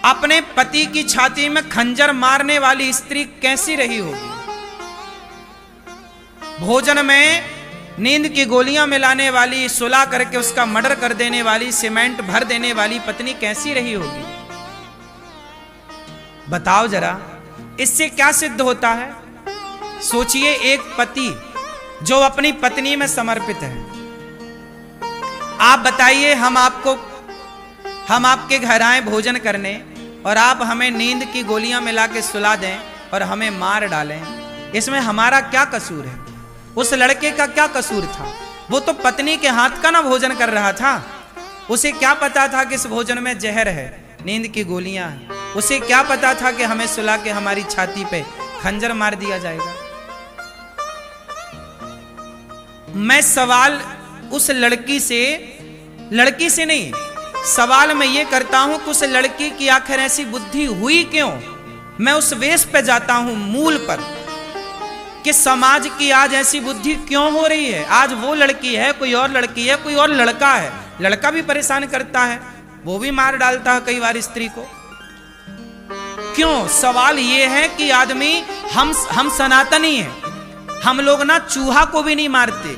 अपने पति की छाती में खंजर मारने वाली स्त्री कैसी रही होगी? भोजन में नींद की गोलियां मिलाने वाली, सुला करके उसका मर्डर कर देने वाली, सीमेंट भर देने वाली पत्नी कैसी रही होगी? बताओ जरा, इससे क्या सिद्ध होता है? सोचिए, एक पति जो अपनी पत्नी में समर्पित है, आप बताइए, हम आपके घर आए भोजन करने और आप हमें नींद की गोलियां मिला के सुला दें और हमें मार डालें, इसमें हमारा क्या कसूर है? उस लड़के का क्या कसूर था? वो तो पत्नी के हाथ का ना भोजन कर रहा था। उसे क्या पता था कि इस भोजन में जहर है, नींद की गोलियां हैं? उसे क्या पता था कि हमें सुला के हमारी छाती पे खंजर मार दिया जाएगा? मैं सवाल उस लड़की से नहीं, सवाल मैं ये करता हूं कि उस लड़की की आखिर ऐसी बुद्धि हुई क्यों? मैं उस वेश पे जाता हूं, मूल पर, कि समाज की आज ऐसी बुद्धि क्यों हो रही है? आज वो लड़की है, कोई और लड़की है, कोई और लड़का है, लड़का भी परेशान करता है, वो भी मार डालता है कई बार स्त्री को। क्यों? सवाल ये है कि आदमी, हम सनातनी हैं, हम लोग ना चूहा को भी नहीं मारते,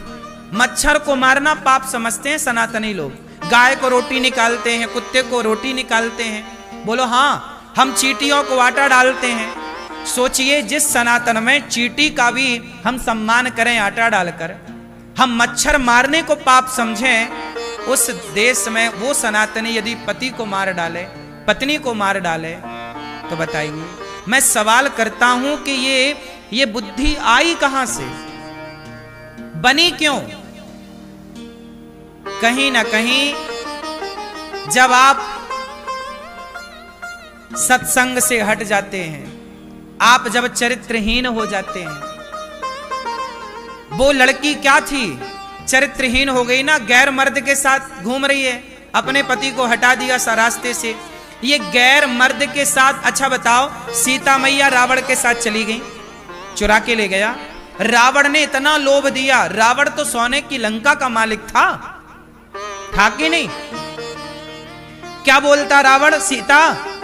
मच्छर को मारना पाप समझते हैं सनातनी लोग। गाय को रोटी निकालते हैं, कुत्ते को रोटी निकालते हैं, बोलो हाँ, हम चींटियों को आटा डालते हैं। सोचिए, जिस सनातन में चींटी का भी हम सम्मान करें आटा डालकर, हम मच्छर मारने को पाप समझें, उस देश में वो सनातनी यदि पति को मार डाले, पत्नी को मार डाले, तो बताइए, मैं सवाल करता हूं कि ये बुद्धि आई कहां से, बनी क्यों? कहीं ना कहीं जब आप सत्संग से हट जाते हैं, आप जब चरित्रहीन हो जाते हैं। वो लड़की क्या थी? चरित्रहीन हो गई ना, गैर मर्द के साथ घूम रही है, अपने पति को हटा दिया रास्ते से, ये गैर मर्द के साथ। अच्छा बताओ, सीता मैया रावण के साथ चली गई, चुरा के ले गया, रावण ने इतना लोभ दिया, रावण तो सोने की लंका का मालिक था कि नहीं? क्या बोलता रावण? सीता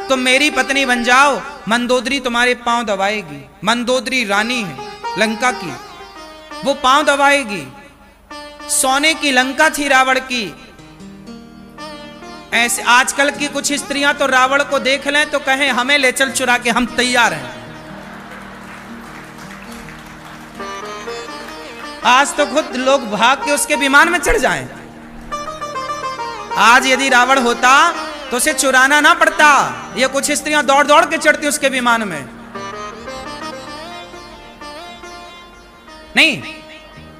तुम मेरी पत्नी बन जाओ, मंदोदरी तुम्हारे पांव दबाएगी। मंदोदरी रानी है लंका की, वो पांव दबाएगी। सोने की लंका थी रावण की। ऐसे आजकल की कुछ स्त्रियां तो रावण को देख लें तो कहें हमें ले चल चुरा के, हम तैयार हैं। आज तो खुद लोग भाग के उसके विमान में चढ़ जाएं। आज यदि रावण होता तो उसे चुराना ना पड़ता, ये कुछ स्त्रियां दौड़ दौड़ के चढ़ती उसके विमान में। नहीं,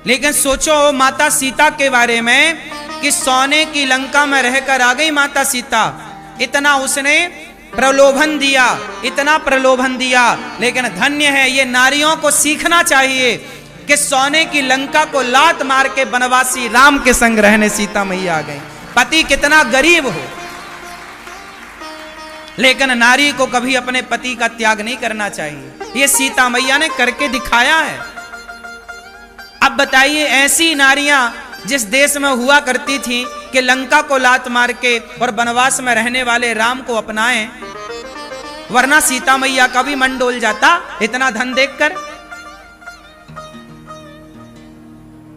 लेकिन सोचो माता सीता के बारे में कि सोने की लंका में रहकर आ गई माता सीता, इतना उसने प्रलोभन दिया, इतना प्रलोभन दिया। लेकिन धन्य है, ये नारियों को सीखना चाहिए कि सोने की लंका को लात मार के वनवासी राम के संग रहने सीता मैया आ गई। पति कितना गरीब हो, लेकिन नारी को कभी अपने पति का त्याग नहीं करना चाहिए। ये सीता मैया ने करके दिखाया है। अब बताइए, ऐसी नारियां जिस देश में हुआ करती थी कि लंका को लात मार के और वनवास में रहने वाले राम को अपनाएं, वरना सीता मैया का भी मन डोल जाता इतना धन देखकर।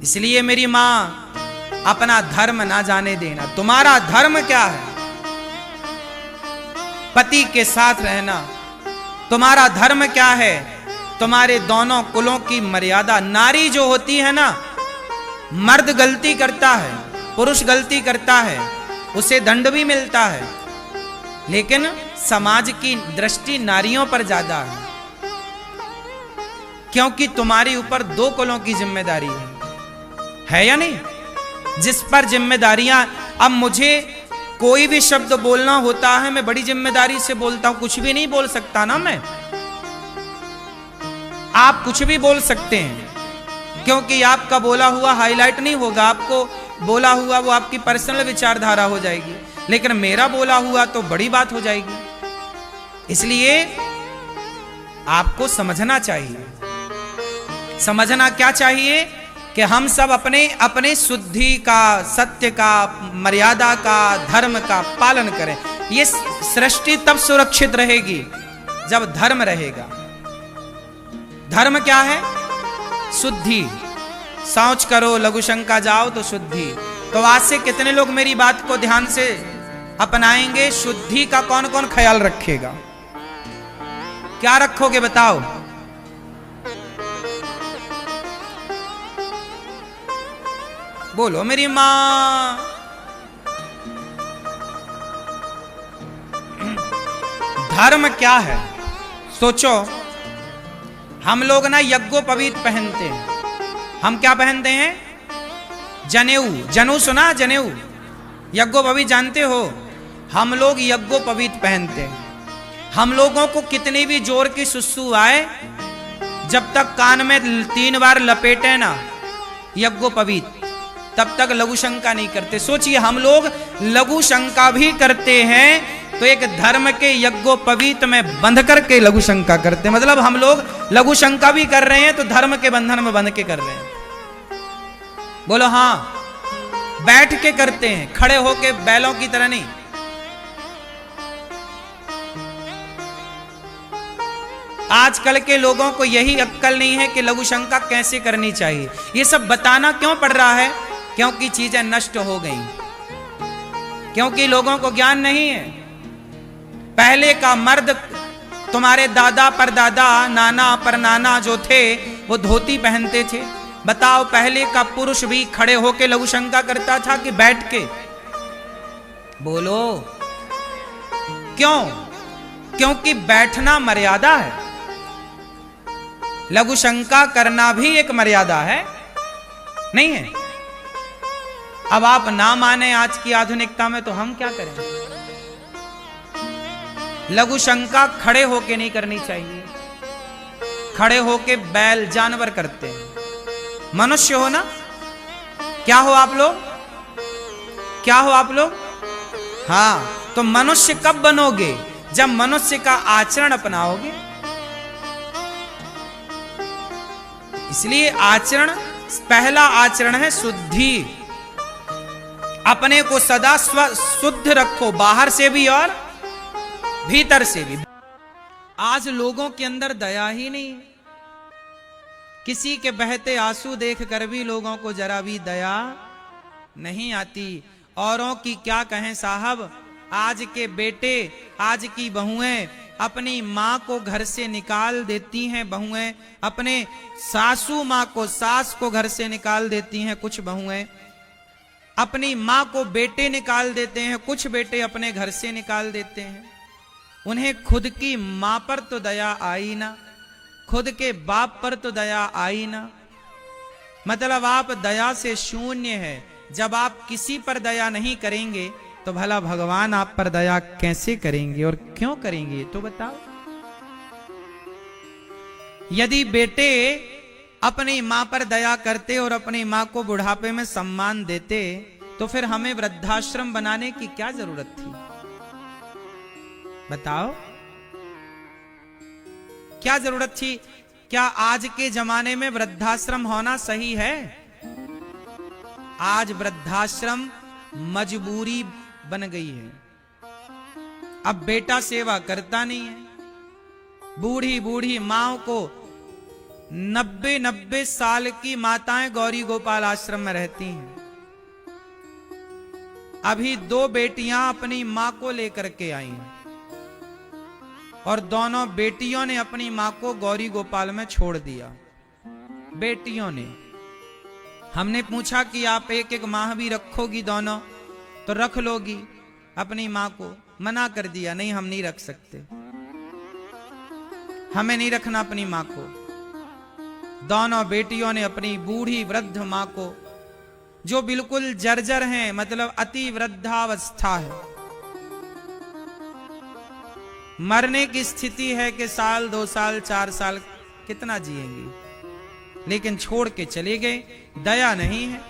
इसलिए मेरी मां, अपना धर्म ना जाने देना। तुम्हारा धर्म क्या है? पति के साथ रहना। तुम्हारा धर्म क्या है? तुम्हारे दोनों कुलों की मर्यादा। नारी जो होती है ना, मर्द गलती करता है, पुरुष गलती करता है, उसे दंड भी मिलता है, लेकिन समाज की दृष्टि नारियों पर ज्यादा है, क्योंकि तुम्हारे ऊपर दो कुलों की जिम्मेदारी है या नहीं? जिस पर जिम्मेदारियां, अब मुझे कोई भी शब्द बोलना होता है, मैं बड़ी जिम्मेदारी से बोलता हूं, कुछ भी नहीं बोल सकता ना मैं। आप कुछ भी बोल सकते हैं, क्योंकि आपका बोला हुआ हाईलाइट नहीं होगा, आपको बोला हुआ वो आपकी पर्सनल विचारधारा हो जाएगी, लेकिन मेरा बोला हुआ तो बड़ी बात हो जाएगी। इसलिए आपको समझना चाहिए। समझना क्या चाहिए कि हम सब अपने अपने शुद्धि का, सत्य का, मर्यादा का, धर्म का पालन करें। ये सृष्टि तब सुरक्षित रहेगी जब धर्म रहेगा। धर्म क्या है? शुद्धि। शौच करो, लघु शंका जाओ तो शुद्धि। तो आज से कितने लोग मेरी बात को ध्यान से अपनाएंगे? शुद्धि का कौन कौन ख्याल रखेगा? क्या रखोगे बताओ? बोलो मेरी मां। धर्म क्या है? सोचो, हम लोग ना यज्ञोपवीत पहनते हैं। हम क्या पहनते हैं? जनेऊ। जनेऊ सुना? जनेऊ, यज्ञोपवीत जानते हो? हम लोग यज्ञोपवीत पहनते हैं। हम लोगों को कितनी भी जोर की सुसु आए, जब तक कान में 3 बार लपेटे ना यज्ञोपवीत, तब तक लघु शंका नहीं करते। सोचिए, हम लोग लघु शंका भी करते हैं तो एक धर्म के यज्ञोपवीत में बंध करके लघु शंका करते हैं। मतलब हम लोग लघु शंका भी कर रहे हैं तो धर्म के बंधन में बंध के कर रहे हैं। बोलो हां। बैठ के करते हैं, खड़े होके बैलों की तरह नहीं। आजकल के लोगों को यही अक्कल नहीं है कि लघु शंका कैसे करनी चाहिए। ये सब बताना क्यों पड़ रहा है? क्योंकि चीजें नष्ट हो गई, क्योंकि लोगों को ज्ञान नहीं है। पहले का मर्द, तुम्हारे दादा परदादा, नाना परनाना जो थे, वो धोती पहनते थे। बताओ, पहले का पुरुष भी खड़े होके लघु शंका करता था कि बैठ के? बोलो क्यों? क्योंकि बैठना मर्यादा है। लघु शंका करना भी एक मर्यादा है, नहीं है? अब आप ना माने आज की आधुनिकता में, तो हम क्या करें? लघु शंका खड़े होके नहीं करनी चाहिए। खड़े होके बैल जानवर करते हैं। मनुष्य हो ना? क्या हो आप लोग? क्या हो आप लोग? हाँ, तो मनुष्य कब बनोगे? जब मनुष्य का आचरण अपनाओगे। इसलिए आचरण, पहला आचरण है शुद्धि। अपने को सदा शुद्ध रखो, बाहर से भी और भीतर से भी। आज लोगों के अंदर दया ही नहीं है। किसी के बहते आंसू देखकर भी लोगों को जरा भी दया नहीं आती। औरों की क्या कहें साहब, आज के बेटे, आज की बहुएं अपनी माँ को घर से निकाल देती हैं। बहुएं अपने सासू माँ को, सास को घर से निकाल देती हैं। कुछ बहुएं अपनी माँ को बेटे निकाल देते हैं, कुछ बेटे अपने घर से निकाल देते हैं। उन्हें खुद की माँ पर तो दया आई ना, खुद के बाप पर तो दया आई ना। मतलब आप दया से शून्य है। जब आप किसी पर दया नहीं करेंगे तो भला भगवान आप पर दया कैसे करेंगे और क्यों करेंगे? तो बताओ। यदि बेटे अपनी मां पर दया करते और अपनी मां को बुढ़ापे में सम्मान देते, तो फिर हमें वृद्धाश्रम बनाने की क्या जरूरत थी? बताओ, क्या जरूरत थी? क्या आज के जमाने में वृद्धाश्रम होना सही है? आज वृद्धाश्रम मजबूरी बन गई है। अब बेटा सेवा करता नहीं है। बूढ़ी बूढ़ी माओ को 90 साल की माताएं गौरी गोपाल आश्रम में रहती हैं। अभी 2 बेटियां अपनी मां को लेकर के आई हैं और दोनों बेटियों ने अपनी मां को गौरी गोपाल में छोड़ दिया। बेटियों ने। हमने पूछा कि आप एक एक माह भी रखोगी दोनों? तो रख लोगी अपनी मां को। मना कर दिया, नहीं हम नहीं रख सकते, हमें नहीं रखना अपनी मां को। दोनों बेटियों ने अपनी बूढ़ी वृद्ध मां को, जो बिल्कुल जर्जर हैं, मतलब अति वृद्धावस्था है, मरने की स्थिति है कि साल 2 साल 4 साल कितना जिएंगी, लेकिन छोड़ के चले गए। दया नहीं है।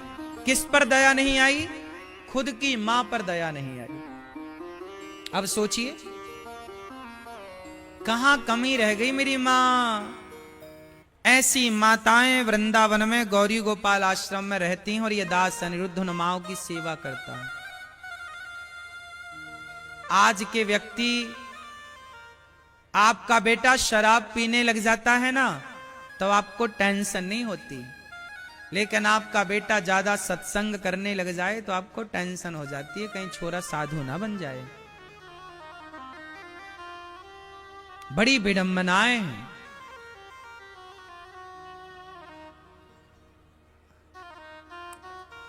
किस पर दया नहीं आई? खुद की मां पर दया नहीं आई। अब सोचिए कहां कमी रह गई मेरी मां। ऐसी माताएं वृंदावन में गौरी गोपाल आश्रम में रहती हैं और ये दास अनिरुद्ध उन माओं की सेवा करता है। आज के व्यक्ति, आपका बेटा शराब पीने लग जाता है ना, तो आपको टेंशन नहीं होती, लेकिन आपका बेटा ज्यादा सत्संग करने लग जाए तो आपको टेंशन हो जाती है, कहीं छोरा साधु ना बन जाए। बड़ी विडंबनाएं हैं।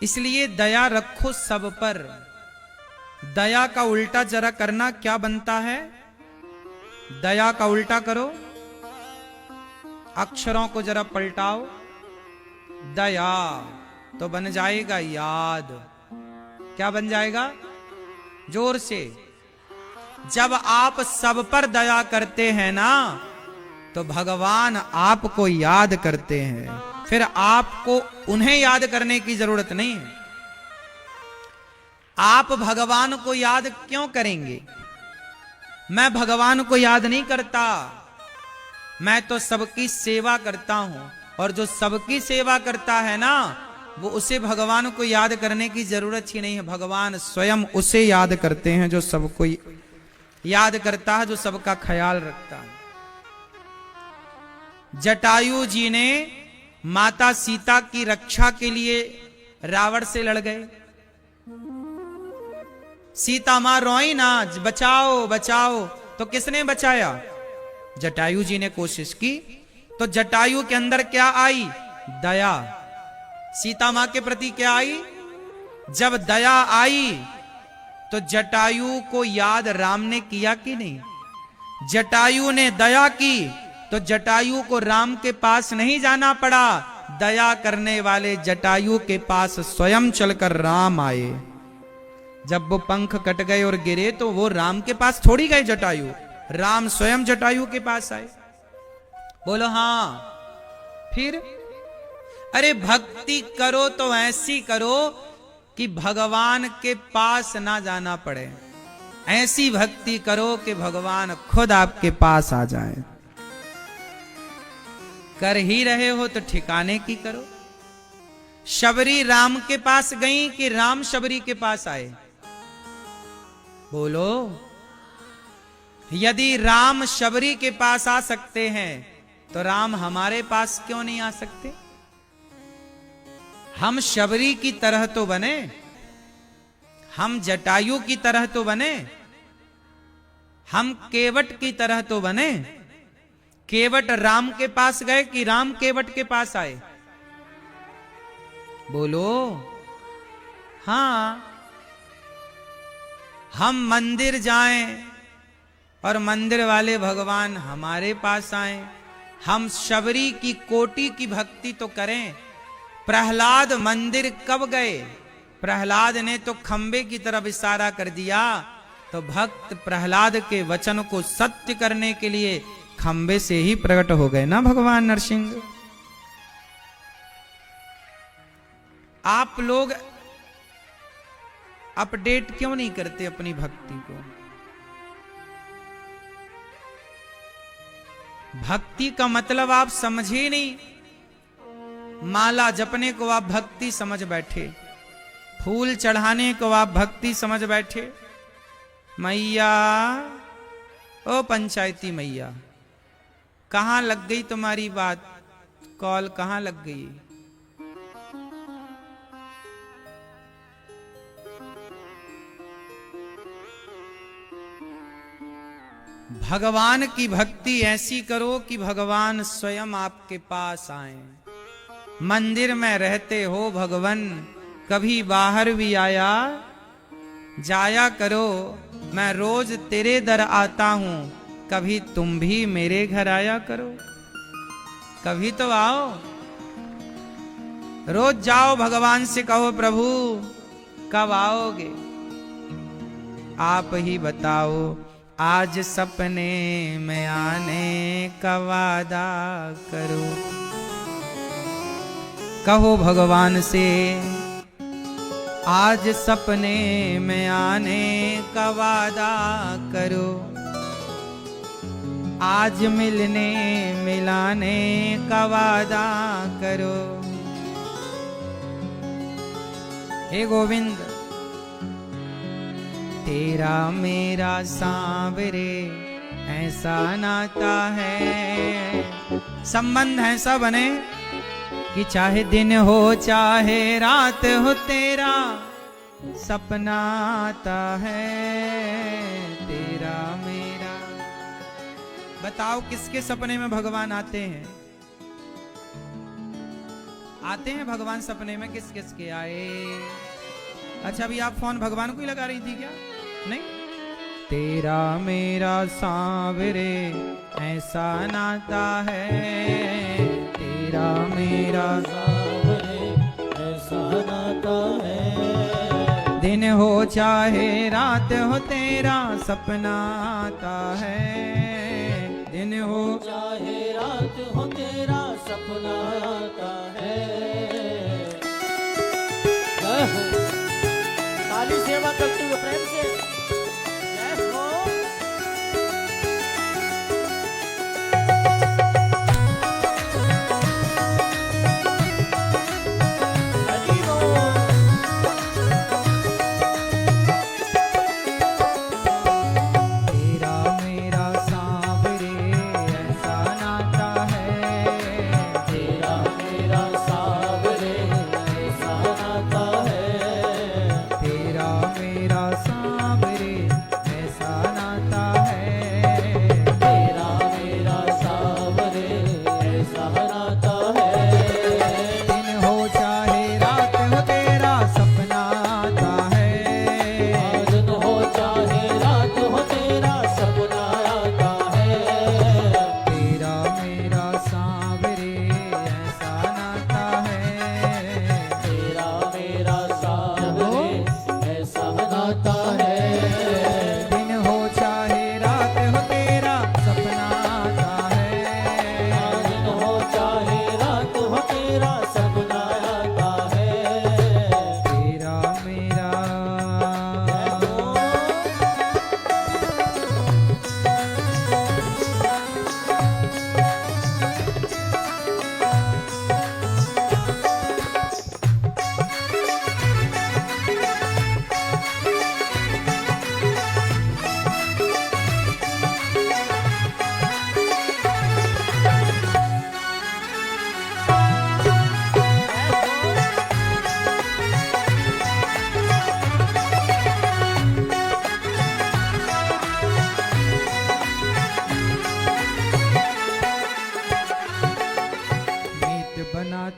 इसलिए दया रखो सब पर। दया का उल्टा जरा करना क्या बनता है? दया का उल्टा करो, अक्षरों को जरा पलटाओ। दया तो बन जाएगा याद। क्या बन जाएगा? जोर से। जब आप सब पर दया करते हैं ना, तो भगवान आपको याद करते हैं, फिर आपको उन्हें याद करने की जरूरत नहीं है। आप भगवान को याद क्यों करेंगे? मैं भगवान को याद नहीं करता, मैं तो सबकी सेवा करता हूं, और जो सबकी सेवा करता है ना, वो उसे भगवान को याद करने की जरूरत ही नहीं है। भगवान स्वयं उसे याद करते हैं जो सबको याद करता है, जो सबका ख्याल रखता है। जटायु जी ने माता सीता की रक्षा के लिए रावण से लड़ गए। सीता मां रोई ना, बचाओ बचाओ, तो किसने बचाया? जटायु जी ने कोशिश की, तो जटायु के अंदर क्या आई? दया। सीता मां के प्रति क्या आई? जब दया आई तो जटायु को याद राम ने किया कि नहीं? जटायु ने दया की तो जटायु को राम के पास नहीं जाना पड़ा, दया करने वाले जटायु के पास स्वयं चलकर राम आए। जब वो पंख कट गए और गिरे तो वो राम के पास थोड़ी गए जटायु, राम स्वयं जटायु के पास आए। बोलो हाँ। फिर अरे भक्ति करो तो ऐसी करो कि भगवान के पास ना जाना पड़े। ऐसी भक्ति करो कि भगवान खुद आपके पास आ जाए। कर ही रहे हो तो ठिकाने की करो। शबरी राम के पास गई कि राम शबरी के पास आए? बोलो। यदि राम शबरी के पास आ सकते हैं तो राम हमारे पास क्यों नहीं आ सकते? हम शबरी की तरह तो बने, हम जटायु की तरह तो बने, हम केवट की तरह तो बने। केवट राम के पास गए कि राम केवट के पास आए? बोलो हाँ। हम मंदिर जाएं और मंदिर वाले भगवान हमारे पास आए। हम शबरी की कोटि की भक्ति तो करें। प्रहलाद मंदिर कब गए? प्रहलाद ने तो खंबे की तरफ इशारा कर दिया, तो भक्त प्रहलाद के वचन को सत्य करने के लिए खंबे से ही प्रकट हो गए ना भगवान नरसिंह। आप लोग अपडेट क्यों नहीं करते अपनी भक्ति को? भक्ति का मतलब आप समझे नहीं। माला जपने को आप भक्ति समझ बैठे, फूल चढ़ाने को आप भक्ति समझ बैठे। मैया, ओ पंचायती मैया, कहां लग गई तुम्हारी बात? कॉल कहां लग गई? भगवान की भक्ति ऐसी करो कि भगवान स्वयं आपके पास आए। मंदिर में रहते हो भगवान, कभी बाहर भी आया जाया करो। मैं रोज तेरे दर आता हूं, कभी तुम भी मेरे घर आया करो। कभी तो आओ, रोज जाओ भगवान से कहो प्रभु कब आओगे? आप ही बताओ। आज सपने में आने का वादा करो। कहो भगवान से आज सपने में आने का वादा करो। आज मिलने मिलाने का वादा करो। हे गोविंद, तेरा मेरा सांवरे ऐसा नाता है, संबंध ऐसा बने कि चाहे दिन हो चाहे रात हो, तेरा सपना आता है तेरा मेरा। बताओ किसके सपने में भगवान आते हैं? आते हैं भगवान सपने में, किस किस के आए? अच्छा, अभी आप फोन भगवान को ही लगा रही थी क्या? नहीं। तेरा मेरा सांवरे ऐसा नाता है, तेरा मेरा सांवरे ऐसा नाता है, दिन हो चाहे रात हो तेरा सपना आता है, दिन हो चाहे रात हो तेरा सपना आता है। काली सेवा करते हुए प्रेम से जय हो।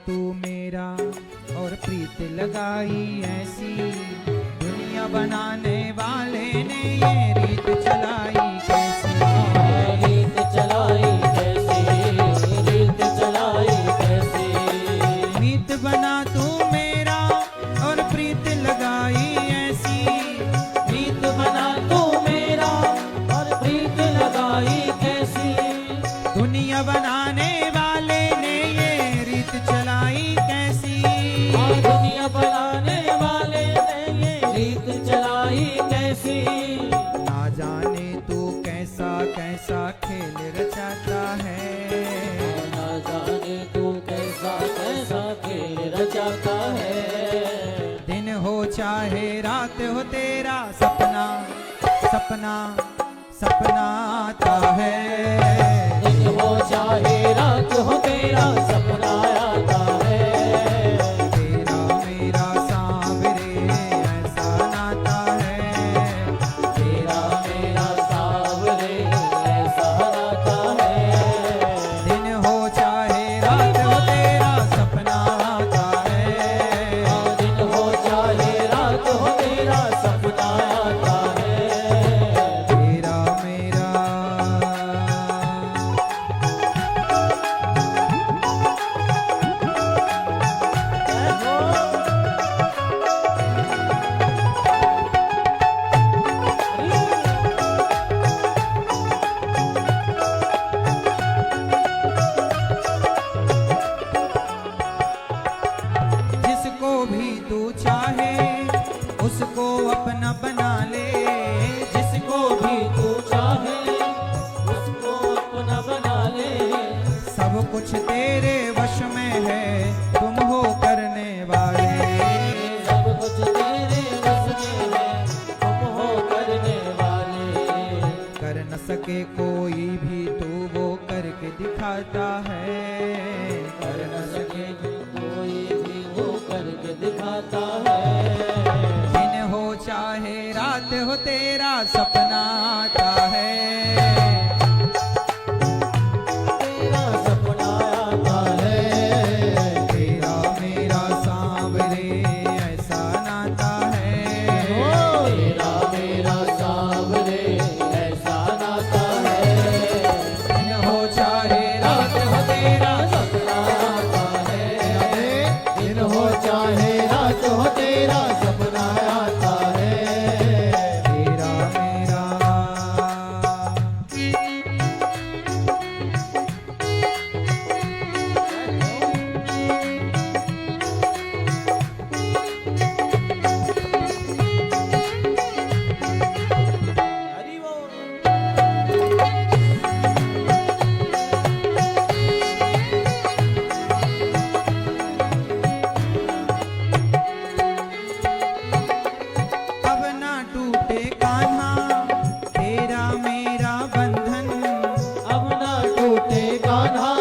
तू मेरा और प्रीत लगाई ऐसी, दुनिया बनाने वाले ने ये रीत चलाई कैसी, रीत चलाई कैसी, रीत चलाई कैसी। मीत बना तू मेरा और प्रीत लगाई ऐसी, मीत बना तू मेरा और प्रीत लगाई कैसी, दुनिया बनाने वाले ने ये रीत चलाई कैसी, दुनिया बनाने वाले ने ये रीत चलाई कैसी। ना जाने तू कैसा कैसा खेल रचाता है, ना जाने तू कैसा कैसा खेल रचाता है, दिन हो चाहे रात हो तेरा सपना सपना सपना आता है, दिन हो चाहे रात हो तेरा सपना आता है, तेरा मेरा सांवरे ऐसा नाता है, तेरा मेरा सांवरे ऐसा नाता है, दिन हो चाहे रात हो तेरा सपना आता है, दिन हो चाहे रात हो तेरा सपना आता है, तेरा मेरा। जिसको भी तू चाहे उसको अपना बना ले, जिसको भी तू चाहे उसको अपना बना ले, सब कुछ तेरे वश में है तुम हो करने वाले, सब कुछ तेरे वश में है तुम हो करने दिखाता है। कर न सके कोई भी वो करके दिखाता है। दिन हो चाहे रात हो तेरा सपना आता है। तेरा सपना आता है। तेरा मेरा सांवरे ऐसा नाता है। तेरा मेरा सांवरे ऐसा नाता है। दिन हो चाहे रात हो तेरा सपना आता है। दिन हो चाहे रात हो तेरा सपना आता है। तेरा मेरा। हरि बोल। अब ना टूटे कान्हा तेरा मेरा बंधन। अब ना टूटे कान्हा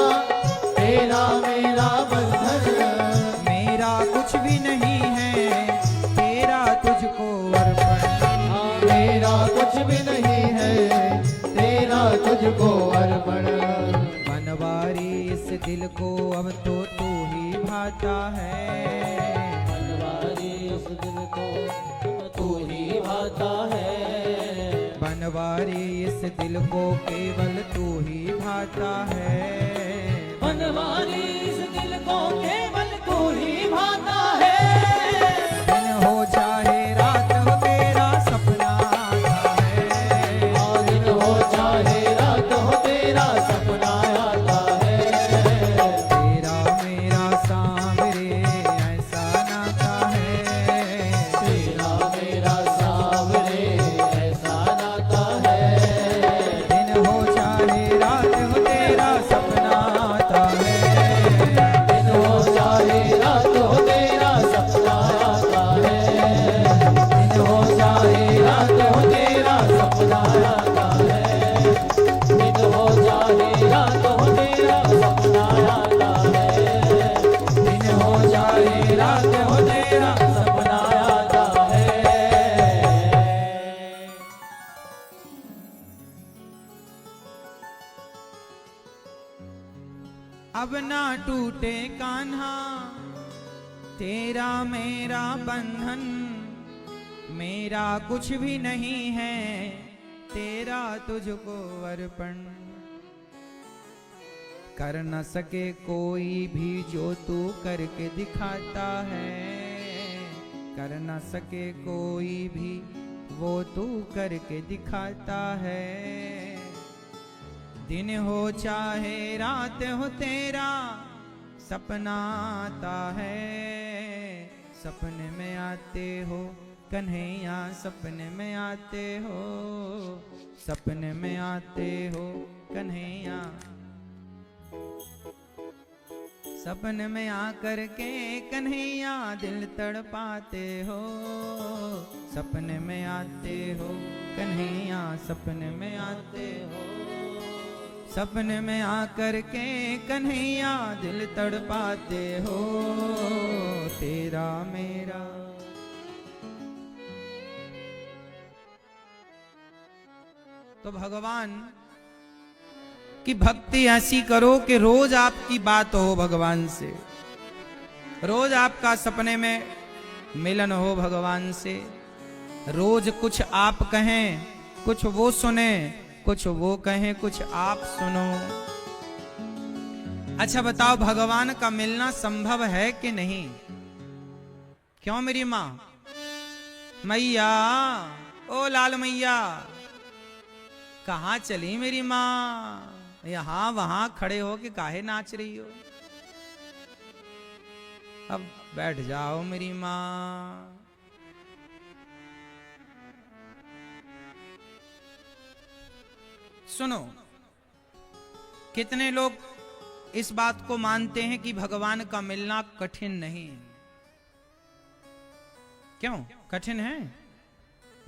तेरा मेरा बंधन। मेरा कुछ भी नहीं है तेरा तुझको अर्पण। हाँ, मेरा कुछ भी नहीं है तेरा तुझको अर्पण। बनवारी इस दिल को अब तो तू ही भाता है। बनवारी इस दिल को अब तू ही भाता है। बनवारी इस दिल को केवल तू ही भाता है। बनवारी इस दिल को केवल तू ही भाता है। दिन हो चाहे रात हो तेरा सपना आता है। और दिन हो चाहे रात हो तेरा सपना आता है। तेरा मेरा सांवरे ऐसा नाता है। तेरा मेरा सांवरे ऐसा नाता है। दिन हो चाहे रात हो तेरा सपना आता है। दिन हो चाहे रात हो तेरा सपना आता है। दिन हो चाहे रात हो तेरा सपना आता है। दिन हो चाहे रात हो तेरा सपना आता है। दिन हो चाहे रात हो तेरा सपना आता है। अब ना टूटे कान्हा तेरा मेरा बंधन। मेरा कुछ भी नहीं है तेरा तुझको अर्पण। कर न सके कोई भी जो तू करके दिखाता है। कर न सके कोई भी वो तू करके दिखाता है। दिन हो चाहे रात हो तेरा सपना आता है। सपने में आते हो कन्हैया, सपने में आते हो। सपने में आते हो कन्हैया। सपने में आकर के कन्हैया दिल तड़पाते हो। सपने में आते हो कन्हैया, सपने में आते हो। सपने में आकर के कन्हैया दिल तड़पाते हो। तेरा मेरा। तो भगवान की भक्ति ऐसी करो कि रोज आपकी बात हो भगवान से। रोज आपका सपने में मिलन हो भगवान से। रोज कुछ आप कहें कुछ वो सुने, कुछ वो कहें कुछ आप सुनो। अच्छा बताओ भगवान का मिलना संभव है कि नहीं? क्यों मेरी माँ? मैया, ओ लाल मैया, कहाँ चली मेरी माँ? यहां वहां खड़े हो के काहे नाच रही हो? अब बैठ जाओ मेरी माँ। सुनो, कितने लोग इस बात को मानते हैं कि भगवान का मिलना कठिन नहीं। क्यों कठिन है?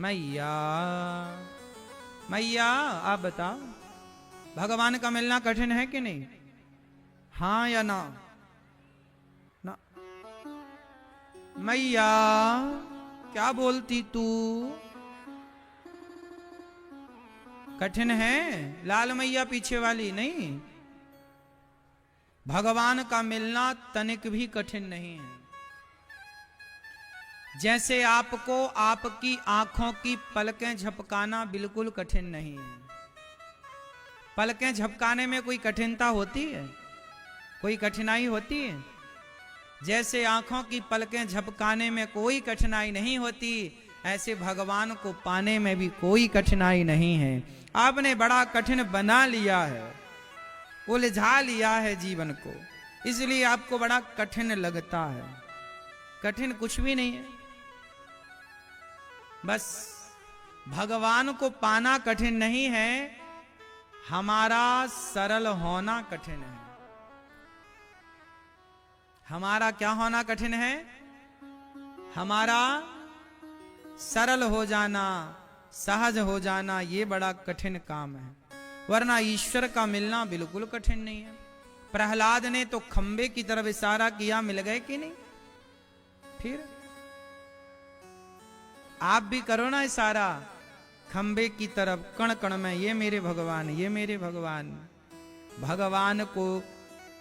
मैया, मैया आप बताओ, भगवान का मिलना कठिन है कि नहीं? हाँ या ना? ना। मैया क्या बोलती तू? कठिन है लाल मैया पीछे वाली नहीं। भगवान का मिलना तनिक भी कठिन नहीं है। जैसे आपको आपकी आंखों की पलकें झपकाना बिल्कुल कठिन नहीं है। पलकें झपकाने में कोई कठिनता होती है? कोई कठिनाई होती है? जैसे आंखों की पलकें झपकाने में कोई कठिनाई नहीं होती, ऐसे भगवान को पाने में भी कोई कठिनाई नहीं है। आपने बड़ा कठिन बना लिया है, उलझा लिया है जीवन को, इसलिए आपको बड़ा कठिन लगता है। कठिन कुछ भी नहीं है, बस भगवान को पाना कठिन नहीं है, हमारा सरल होना कठिन है। हमारा क्या होना कठिन है? हमारा सरल हो जाना, सहज हो जाना, ये बड़ा कठिन काम है। वरना ईश्वर का मिलना बिल्कुल कठिन नहीं है। प्रहलाद ने तो खंबे की तरफ इशारा किया, मिल गए कि नहीं? फिर आप भी करो ना इशारा खंबे की तरफ, कण कण में, ये मेरे भगवान, ये मेरे भगवान। भगवान को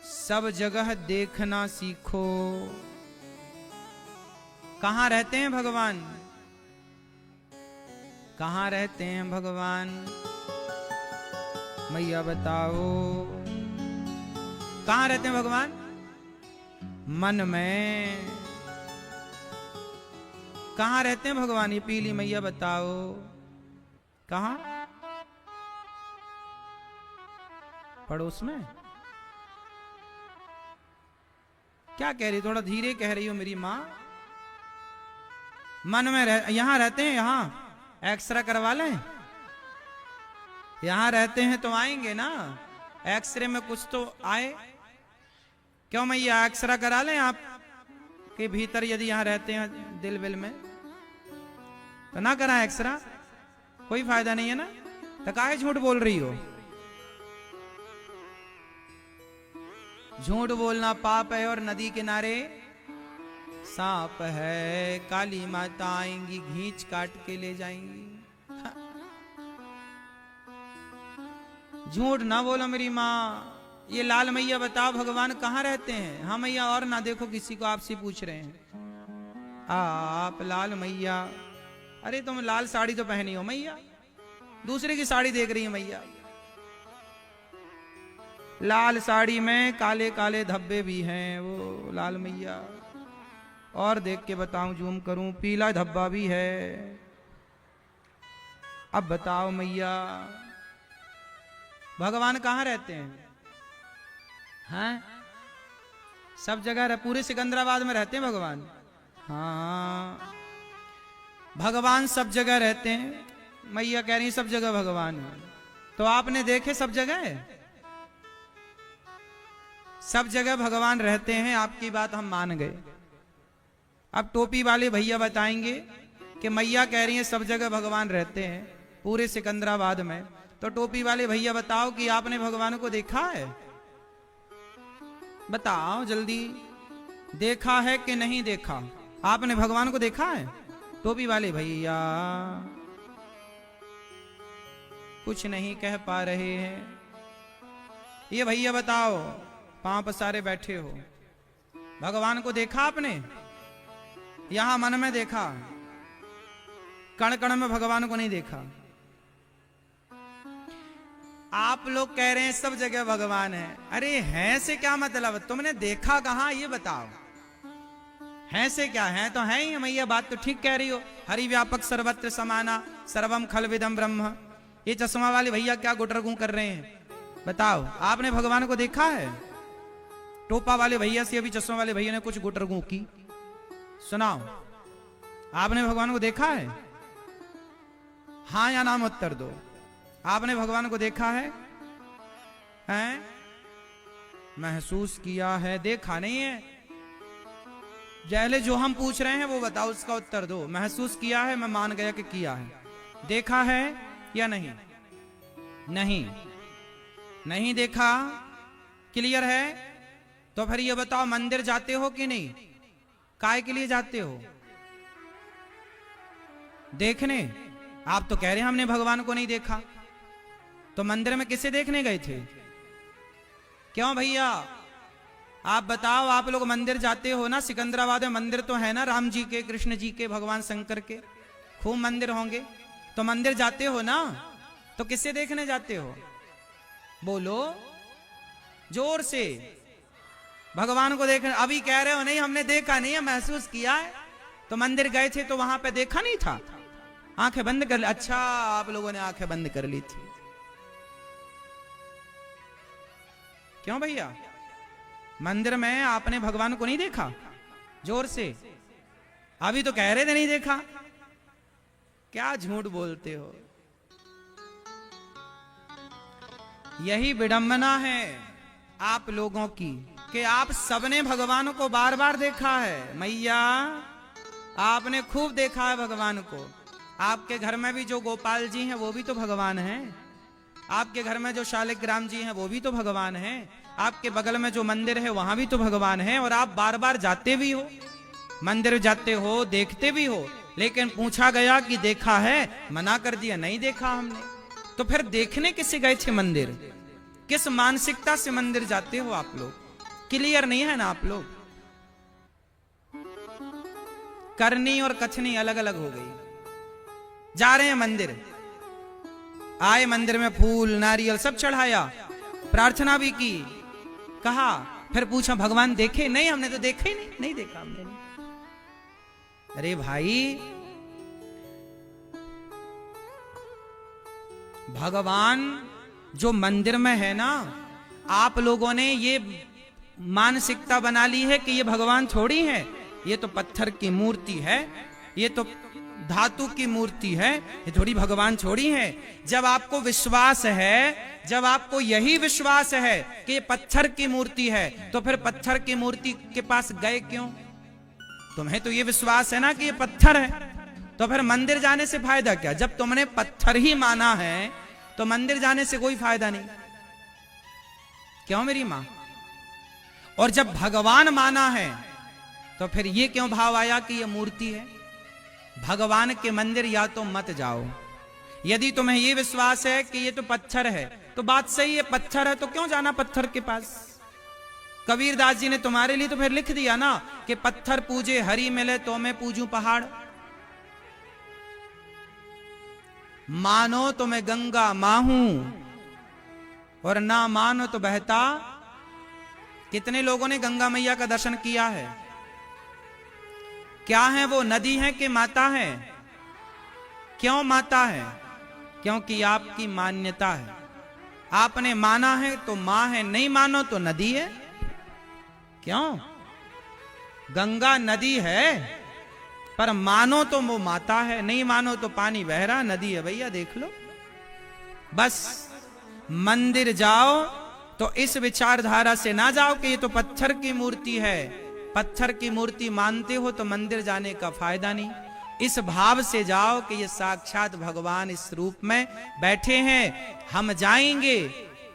सब जगह देखना सीखो। कहां रहते हैं भगवान? कहां रहते हैं भगवान? मैया बताओ, कहां रहते हैं भगवान? मन में। कहां रहते हैं भगवान? ये पीली मैया बताओ, कहां? पड़ोस में? क्या कह रही? थोड़ा धीरे कह रही हो मेरी माँ। मन में यहां रहते हैं, यहां एक्सरे करवा लें। यहां रहते हैं तो आएंगे ना, एक्सरे में कुछ तो आए। क्यों मैया, एक्सरे करा लें आप के भीतर, यदि यहां रहते हैं दिल विल में तो ना करा एक्सरा, कोई फायदा नहीं है ना। तो काहे झूठ बोल रही हो? झूठ बोलना पाप है और नदी किनारे सांप है। काली माता आएंगी, घींच काट के ले जाएंगी। झूठ ना बोलो मेरी माँ। ये लाल मैया बताओ भगवान कहाँ रहते हैं? हाँ मैया, और ना देखो किसी को, आपसे पूछ रहे हैं। आप लाल मैया, अरे तुम लाल साड़ी तो पहनी हो मैया, दूसरे की साड़ी देख रही है मैया। लाल साड़ी में काले काले धब्बे भी हैं वो लाल मैया। और देख के बताऊं, जूम करूं, पीला धब्बा भी है। अब बताओ मैया, भगवान कहाँ रहते हैं? हैं? सब जगह, पूरे सिकंदराबाद में रहते हैं भगवान। हाँ, भगवान सब जगह रहते हैं। मैया कह रही सब जगह भगवान है, तो आपने देखे सब जगह? सब जगह भगवान रहते हैं, आपकी बात हम मान गए। अब टोपी वाले भैया बताएंगे कि मैया कह रही है सब जगह भगवान रहते हैं पूरे सिकंदराबाद में, तो टोपी वाले भैया बताओ कि आपने भगवान को देखा है? बताओ जल्दी, देखा है कि नहीं देखा? आपने भगवान को देखा है? टोपी वाले भैया कुछ नहीं कह पा रहे हैं। ये भैया बताओ, पांव पसारे बैठे हो, भगवान को देखा आपने? यहां मन में देखा, कण कण में भगवान को नहीं देखा। आप लोग कह रहे हैं सब जगह भगवान है। अरे हैं से क्या मतलब? तुमने देखा कहां ये बताओ। हैं से क्या? है तो है ही मैया, बात तो ठीक कह रही हो। हरि व्यापक सर्वत्र समाना सर्वम खलविदम ब्रह्म। ये चश्मा वाले भैया क्या गुटरगू कर रहे हैं? बताओ, आपने भगवान को देखा है? टोपा वाले भैया से अभी चश्मा वाले भैया ने कुछ गुटरगू की, सुनाओ, आपने भगवान को देखा है? हाँ या नाम उत्तर दो। आपने भगवान को देखा है? हैं? महसूस किया है? देखा नहीं है। पहले जो हम पूछ रहे हैं वो बताओ, उसका उत्तर दो। महसूस किया है, मैं मान गया कि किया है। देखा है या नहीं? नहीं, नहीं देखा। क्लियर है? तो फिर ये बताओ मंदिर जाते हो कि नहीं? काय के लिए जाते हो? देखने। आप तो कह रहे हैं हमने भगवान को नहीं देखा, तो मंदिर में किसे देखने गए थे? क्यों भैया आप बताओ, आप लोग मंदिर जाते हो ना? सिकंदराबाद में मंदिर तो है ना, राम जी के, कृष्ण जी के, भगवान शंकर के खूब मंदिर होंगे, तो मंदिर जाते हो ना? तो किसे देखने जाते हो? बोलो जोर से। भगवान को देखने। अभी कह रहे हो नहीं हमने देखा नहीं है, महसूस किया है। तो मंदिर गए थे तो वहां पे देखा नहीं था? आंखें बंद कर ली। अच्छा, आप लोगों ने आंखें बंद कर ली थी। क्यों भैया, मंदिर में आपने भगवान को नहीं देखा? जोर से। अभी तो कह रहे थे नहीं देखा। क्या झूठ बोलते हो। यही विडंबना है आप लोगों की कि आप सबने भगवान को बार बार देखा है। मैया आपने खूब देखा है भगवान को। आपके घर में भी जो गोपाल जी हैं वो भी तो भगवान हैं। आपके घर में जो शालिग्राम जी हैं वो भी तो भगवान हैं। आपके बगल में जो मंदिर है वहां भी तो भगवान है। और आप बार बार जाते भी हो, मंदिर जाते हो, देखते भी हो। लेकिन पूछा गया कि देखा है, मना कर दिया नहीं देखा हमने। तो फिर देखने किसे गए थे मंदिर? किस मानसिकता से मंदिर जाते हो आप लोग? क्लियर नहीं है ना आप लोग? करनी और कथनी अलग अलग हो गई। जा रहे हैं मंदिर, आए मंदिर में फूल नारियल सब चढ़ाया, प्रार्थना भी की, कहा, फिर पूछा भगवान देखे? नहीं हमने तो देखे ही नहीं देखा हमने। अरे भाई, भगवान जो मंदिर में है ना, आप लोगों ने ये मानसिकता बना ली है कि ये भगवान थोड़ी है, ये तो पत्थर की मूर्ति है, ये तो धातु की मूर्ति है, ये थोड़ी भगवान थोड़ी है। जब आपको विश्वास है, जब आपको यही विश्वास है कि ये पत्थर की मूर्ति है, तो फिर पत्थर की मूर्ति के पास गए क्यों? तुम्हें तो ये विश्वास है ना कि ये पत्थर है, तो फिर मंदिर जाने से फायदा क्या? जब तुमने पत्थर ही माना है तो मंदिर जाने से कोई फायदा नहीं। क्यों मेरी मां? और जब भगवान माना है तो फिर ये क्यों भाव आया कि ये मूर्ति है? भगवान के मंदिर या तो मत जाओ। यदि तुम्हें ये विश्वास है कि ये तो पत्थर है, तो बात सही है, पत्थर है तो क्यों जाना पत्थर के पास? कबीरदास जी ने तुम्हारे लिए तो फिर लिख दिया ना कि पत्थर पूजे हरि मिले तो मैं पूजूं पहाड़। मानो तो मैं गंगा मां हूं और ना मानो तो बहता। कितने लोगों ने गंगा मैया का दर्शन किया है? क्या है वो? नदी है कि माता है? क्यों माता है? क्योंकि आपकी मान्यता है। आपने माना है तो मां है, नहीं मानो तो नदी है। क्यों? गंगा नदी है, पर मानो तो वो माता है, नहीं मानो तो पानी बह रहा, नदी है भैया, देख लो। बस मंदिर जाओ तो इस विचारधारा से ना जाओ कि ये तो पत्थर की मूर्ति है। पत्थर की मूर्ति मानते हो तो मंदिर जाने का फायदा नहीं। इस भाव से जाओ कि ये साक्षात भगवान इस रूप में बैठे हैं। हम जाएंगे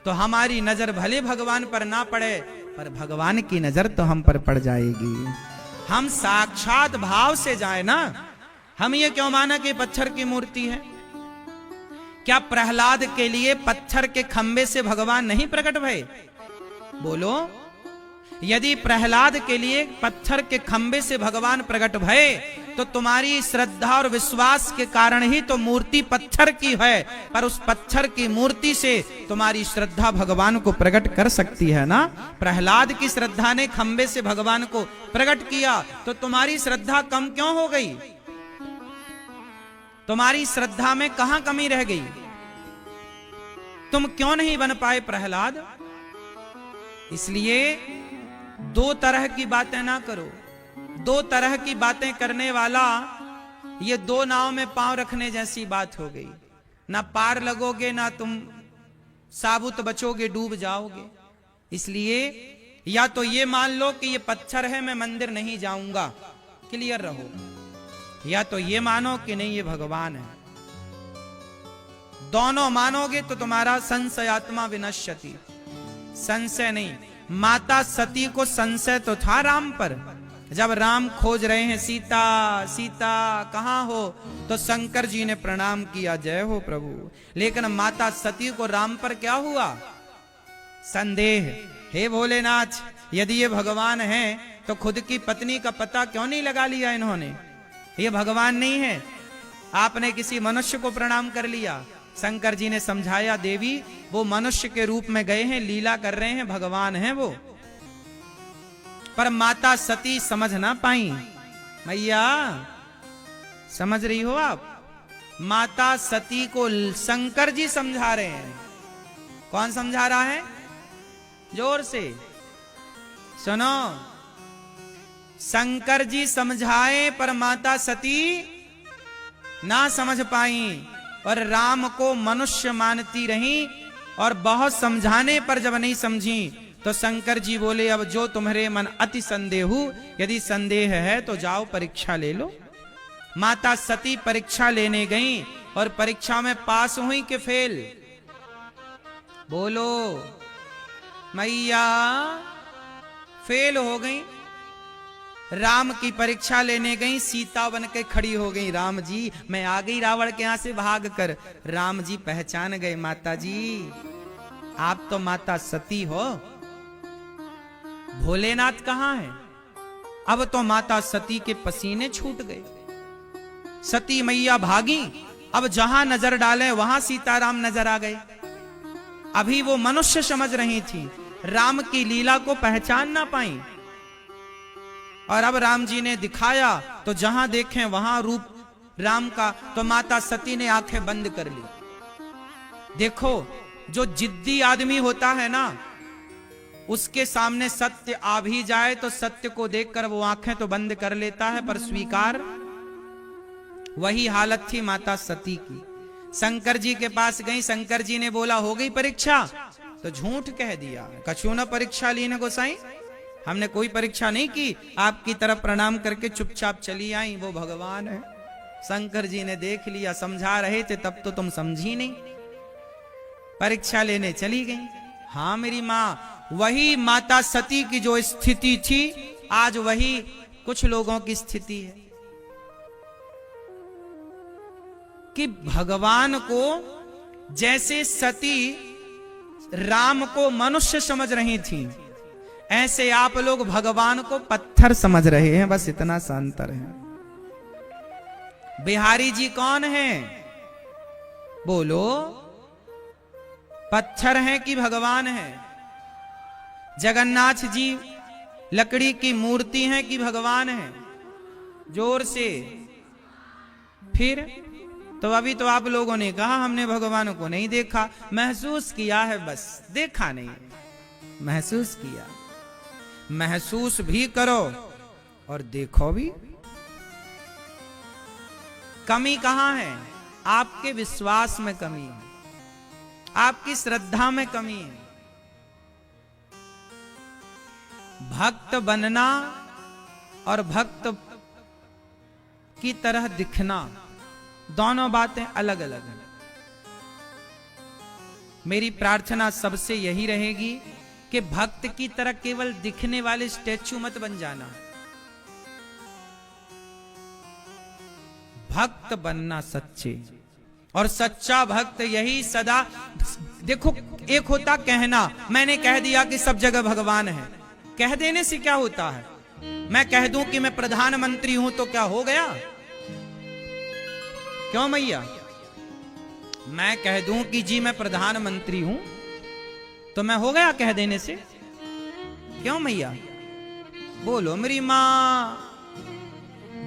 तो हमारी नजर भले भगवान पर ना पड़े, पर भगवान की नजर तो हम पर पड़ जाएगी। हम साक्षात भाव से जाए ना। हम ये क्यों माना कि पत्थर की मूर्ति है? क्या प्रहलाद के लिए पत्थर के खंबे से भगवान नहीं प्रकट भये? बोलो, यदि प्रहलाद के लिए पत्थर के खंबे से भगवान प्रकट भये तो तुम्हारी श्रद्धा और विश्वास के कारण ही तो मूर्ति पत्थर की है। पर उस पत्थर की मूर्ति से तुम्हारी श्रद्धा भगवान को प्रकट कर सकती है ना। प्रहलाद की श्रद्धा ने खंबे से भगवान को प्रकट किया, तो तुम्हारी श्रद्धा कम क्यों हो गई? तुम्हारी श्रद्धा में कहां कमी रह गई? तुम क्यों नहीं बन पाए प्रहलाद? इसलिए दो तरह की बातें ना करो। दो तरह की बातें करने वाला ये दो नाव में पांव रखने जैसी बात हो गई। ना पार लगोगे ना तुम साबुत बचोगे, डूब जाओगे। इसलिए या तो ये मान लो कि ये पत्थर है, मैं मंदिर नहीं जाऊंगा, क्लियर रहो, या तो ये मानो कि नहीं ये भगवान है। दोनों मानोगे तो तुम्हारा संशयात्मा विनश्यति, संशय नहीं। माता सती को संशय तो था राम पर। जब राम खोज रहे हैं सीता सीता कहाँ हो, तो शंकर जी ने प्रणाम किया, जय हो प्रभु। लेकिन माता सती को राम पर क्या हुआ? संदेह। हे भोलेनाथ, यदि ये भगवान हैं तो खुद की पत्नी का पता क्यों नहीं लगा लिया इन्होंने? ये भगवान नहीं है, आपने किसी मनुष्य को प्रणाम कर लिया। शंकर जी ने समझाया, देवी वो मनुष्य के रूप में गए हैं, लीला कर रहे हैं, भगवान हैं वो। पर माता सती समझ ना पाई। मैया समझ रही हो आप? माता सती को शंकर जी समझा रहे हैं। कौन समझा रहा है? जोर से सुनो। शंकर जी समझाए पर माता सती ना समझ पाई और राम को मनुष्य मानती रही, और बहुत समझाने पर जब नहीं समझी तो शंकर जी बोले, अब जो तुम्हारे मन अति संदेहु, यदि संदेह है तो जाओ परीक्षा ले लो। माता सती परीक्षा लेने गई और परीक्षा में पास हुई कि फेल? बोलो मैया। फेल हो गई। राम की परीक्षा लेने गई, सीता बन के खड़ी हो गई। राम जी मैं आ गई रावण के यहां से भाग कर। राम जी पहचान गए, माता जी आप तो माता सती हो। भोलेनाथ कहां है? अब तो माता सती के पसीने छूट गए। सती मैया भागी। अब जहां नजर डाले वहां सीताराम नजर आ गए। अभी वो मनुष्य समझ रही थी, राम की लीला को पहचान ना पाई। और अब राम जी ने दिखाया तो जहां देखें वहां रूप राम का, तो माता सती ने आंखें बंद कर ली। देखो, जो जिद्दी आदमी होता है ना, उसके सामने सत्य आ भी जाए तो सत्य को देखकर वो आंखें तो बंद कर लेता है, पर स्वीकार। वही हालत थी माता सती की। शंकर जी के पास गई। शंकर जी ने बोला, हो गई परीक्षा? तो झूठ कह दिया, कछु न परीक्षा ली न गोसाई, हमने कोई परीक्षा नहीं की, आपकी तरफ प्रणाम करके चुपचाप चली आई। वो भगवान है। शंकर जी ने देख लिया, समझा रहे थे तब तो तुम समझी नहीं, परीक्षा लेने चली गई। हाँ मेरी माँ, वही माता सती की जो स्थिति थी, आज वही कुछ लोगों की स्थिति है कि भगवान को जैसे सती राम को मनुष्य समझ रही थी, ऐसे आप लोग भगवान को पत्थर समझ रहे हैं। बस इतना सा अंतर है। बिहारी जी कौन है? बोलो, पत्थर हैं कि भगवान है? जगन्नाथ जी लकड़ी की मूर्ति हैं कि भगवान है? जोर से। फिर तो अभी तो आप लोगों ने कहा हमने भगवान को नहीं देखा, महसूस किया है, बस देखा नहीं, महसूस किया। महसूस भी करो और देखो भी। कमी कहां है? आपके विश्वास में कमी है, आपकी श्रद्धा में कमी है। भक्त बनना और भक्त की तरह दिखना, दोनों बातें अलग अलग हैं। मेरी प्रार्थना सबसे यही रहेगी कि भक्त की तरह केवल दिखने वाले स्टैचू मत बन जाना। भक्त बनना सच्चे, और सच्चा भक्त यही सदा। देखो, एक होता कहना, मैंने कह दिया कि सब जगह भगवान है। कह देने से क्या होता है? मैं कह दूं कि मैं प्रधानमंत्री हूं तो क्या हो गया? क्यों मैया? मैं कह दूं कि जी मैं प्रधानमंत्री हूं तो मैं हो गया कह देने से? क्यों मैया? बोलो मेरी मां।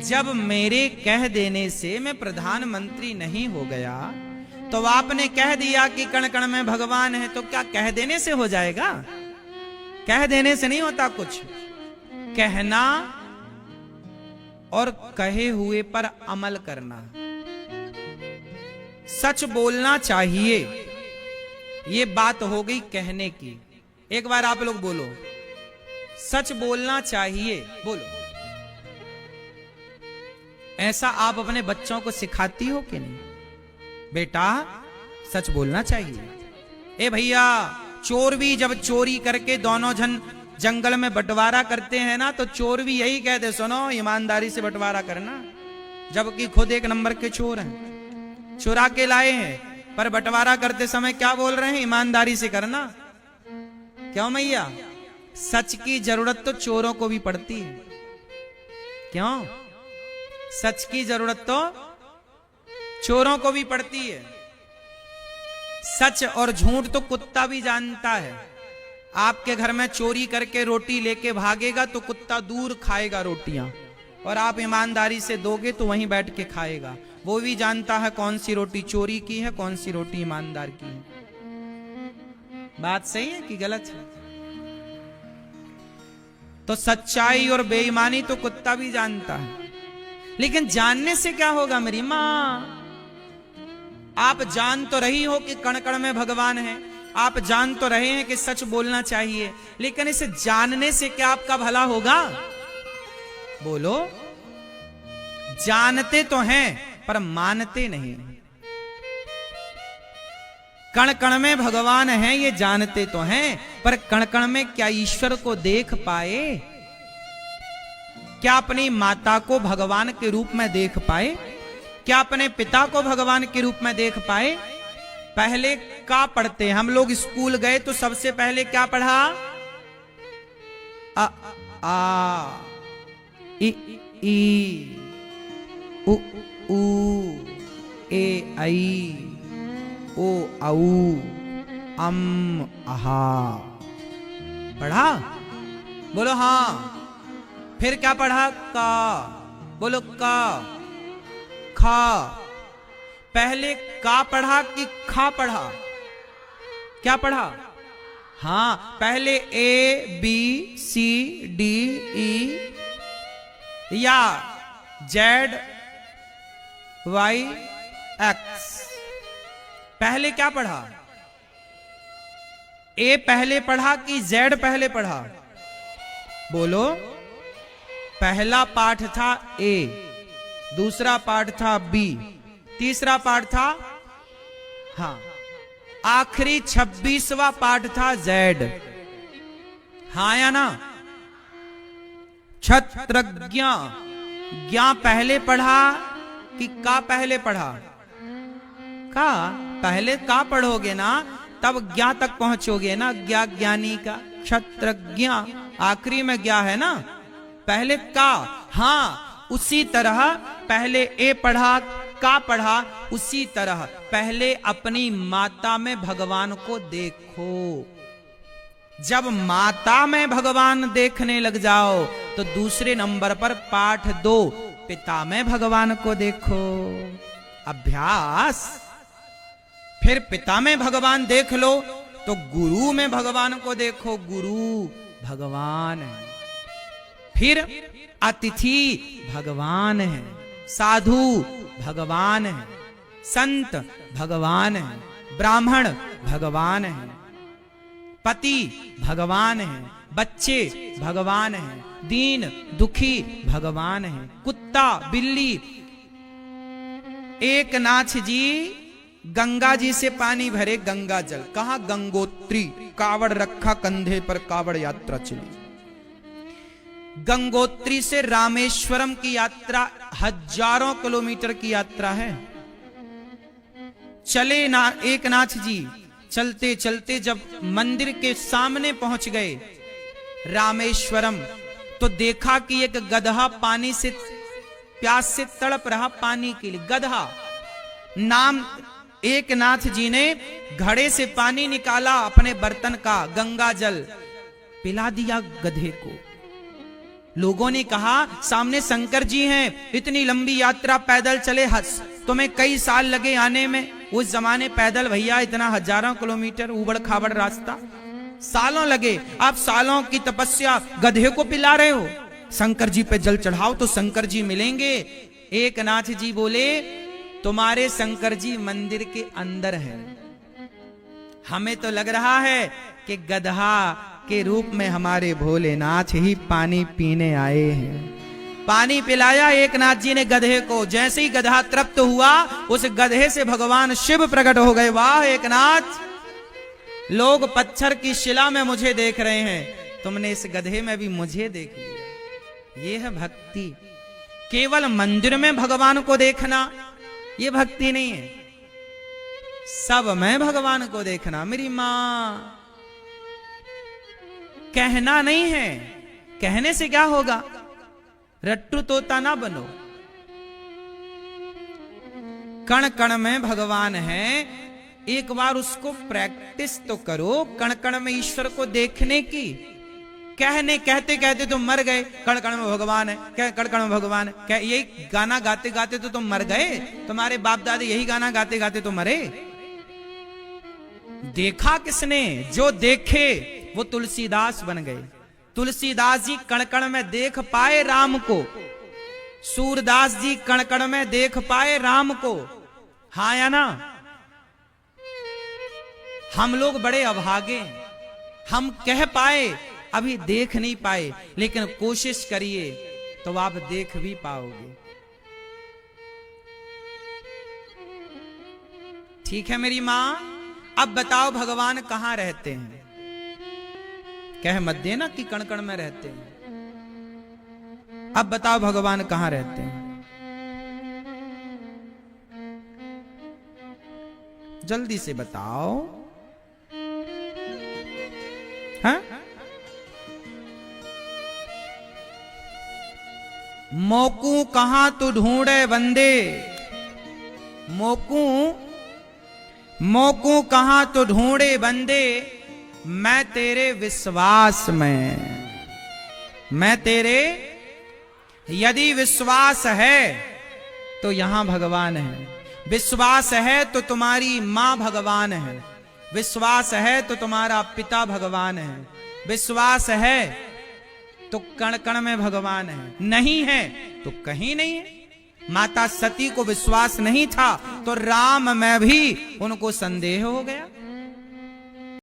जब मेरे कह देने से मैं प्रधानमंत्री नहीं हो गया, तो आपने कह दिया कि कण कण में भगवान है, तो क्या कह देने से हो जाएगा? कह देने से नहीं होता कुछ। कहना और कहे हुए पर अमल करना। सच बोलना चाहिए, ये बात हो गई कहने की। एक बार आप लोग बोलो, सच बोलना चाहिए। बोलो, ऐसा आप अपने बच्चों को सिखाती हो कि नहीं? बेटा सच बोलना चाहिए। ए भैया चोर भी जब चोरी करके दोनों जन जंगल में बंटवारा करते हैं ना, तो चोर भी यही कहते, सुनो ईमानदारी से बंटवारा करना, जबकि खुद एक नंबर के चोर हैं, चुरा के लाए हैं, पर बंटवारा करते समय क्या बोल रहे हैं, ईमानदारी से करना। क्यों मैया? सच की जरूरत तो चोरों को भी पड़ती है। क्यों? सच की जरूरत तो चोरों को भी पड़ती है। सच और झूठ तो कुत्ता भी जानता है। आपके घर में चोरी करके रोटी लेके भागेगा तो कुत्ता दूर खाएगा रोटियां, और आप ईमानदारी से दोगे तो वहीं बैठ के खाएगा। वो भी जानता है कौन सी रोटी चोरी की है, कौन सी रोटी ईमानदार की है। बात सही है कि गलत है? तो सच्चाई और बेईमानी तो कुत्ता भी जानता है, लेकिन जानने से क्या होगा मेरी मां? आप जान तो रही हो कि कण कण में भगवान है, आप जान तो रहे हैं कि सच बोलना चाहिए, लेकिन इसे जानने से क्या आपका भला होगा? बोलो। जानते तो हैं पर मानते नहीं। कण कण में भगवान है ये जानते तो हैं, पर कण कण में क्या ईश्वर को देख पाए? क्या अपनी माता को भगवान के रूप में देख पाए? क्या अपने पिता को भगवान के रूप में देख पाए? पहले का पढ़ते हैं हम लोग, स्कूल गए तो सबसे पहले क्या पढ़ा? अ आ इ ई उ ऊ ए आई ओ औ अम आहा पढ़ा? बोलो हाँ। फिर क्या पढ़ा? का। बोलो का। खा। पहले का पढ़ा कि खा पढ़ा? क्या पढ़ा? हाँ, पहले A B C D E या जेड वाई एक्स। पहले क्या पढ़ा? ए पहले पढ़ा कि जेड पहले पढ़ा? बोलो। पहला पाठ था ए, दूसरा पाठ था बी, तीसरा पाठ था हाँ, आखिरी 26वां पाठ था जेड। हाँ या ना? क्षत्रज्ञ ज्ञा पहले पढ़ा कि का पहले पढ़ा? का। पहले का पढ़ोगे ना तब ज्ञा तक पहुंचोगे ना, ज्ञा ज्ञानी का। क्षत्रज्ञ आखिरी में ज्ञा है ना, पहले का। हाँ, उसी तरह पहले ए पढ़ा, का पढ़ा, उसी तरह पहले अपनी माता में भगवान को देखो। जब माता में भगवान देखने लग जाओ तो दूसरे नंबर पर पाठ 2 पिता में भगवान को देखो। अभ्यास। फिर पिता में भगवान देख लो तो गुरु में भगवान को देखो, गुरु भगवान है। फिर अतिथि भगवान है, साधु भगवान है, संत भगवान है, ब्राह्मण भगवान है, पति भगवान है, बच्चे भगवान है, दीन दुखी भगवान है, कुत्ता बिल्ली। एक नाथ जी गंगा जी से पानी भरे, गंगा जल। कहा? गंगोत्री। कावड़ रखा कंधे पर, कावड़ यात्रा चली। गंगोत्री से रामेश्वरम की यात्रा हजारों किलोमीटर की यात्रा है। चले ना एक नाथ जी, चलते चलते जब मंदिर के सामने पहुंच गए रामेश्वरम, तो देखा कि एक गधा पानी से प्यास से तड़प रहा, पानी के लिए। गधा नाम। एक नाथ जी ने घड़े से पानी निकाला अपने बर्तन का, गंगा जल पिला दिया गधे को। लोगों ने कहा सामने शंकर जी हैं, इतनी लंबी यात्रा पैदल चले, तुम्हें कई साल लगे आने में। उस जमाने पैदल भैया इतना हजारों किलोमीटर उबड़ खाबड़ रास्ता, सालों लगे। आप सालों की तपस्या गधे को पिला रहे हो। शंकर जी पे जल चढ़ाओ तो शंकर जी मिलेंगे। एक नाथ जी बोले तुम्हारे शंकर जी मंदिर के अंदर है, हमें तो लग रहा है कि गधा के रूप में हमारे भोलेनाथ ही पानी पीने आए हैं। पानी पिलाया एक नाथ जी ने गधे को। जैसे ही गधा तृप्त हुआ, उस गधे से भगवान शिव प्रकट हो गए। वाह एक नाथ, लोग पत्थर की शिला में मुझे देख रहे हैं, तुमने इस गधे में भी मुझे देख लिया। ये है भक्ति। केवल मंदिर में भगवान को देखना ये भक्ति नहीं है, सब में भगवान को देखना। मेरी मां कहना नहीं है, कहने से क्या होगा, रट्टू तोता ना बनो। कण कण में भगवान है, एक बार उसको प्रैक्टिस तो करो, कण कण में ईश्वर को देखने की। कहने कहते कहते तुम मर गए, कण कण में भगवान है, कण कण में भगवान है, यही गाना गाते गाते तो तुम मर गए। तुम्हारे बाप दादे यही गाना गाते गाते तो मरे। देखा किसने, जो देखे वो तुलसीदास बन गए। तुलसीदास जी कण कण में देख पाए राम को, सूरदास जी कण कण में देख पाए राम को। हाँ या ना? हम लोग बड़े अभागे हैं, हम कह पाए अभी देख नहीं पाए, लेकिन कोशिश करिए तो आप देख भी पाओगे। ठीक है मेरी मां, अब बताओ भगवान कहां रहते हैं? कह मत देना कि कण कण में रहते हैं। अब बताओ भगवान कहां रहते हैं? जल्दी से बताओ। हाँ? मोकू कहां तू ढूंढे बंदे, मोकू मोकू कहां तू ढूंढे बंदे, मैं तेरे विश्वास में, मैं तेरे, यदि विश्वास है तो यहां भगवान है, विश्वास है तो तुम्हारी मां भगवान है, विश्वास है तो तुम्हारा पिता भगवान है, विश्वास है तो कण कण में भगवान है, नहीं है तो कहीं नहीं है। माता सती को विश्वास नहीं था तो राम में भी उनको संदेह हो गया।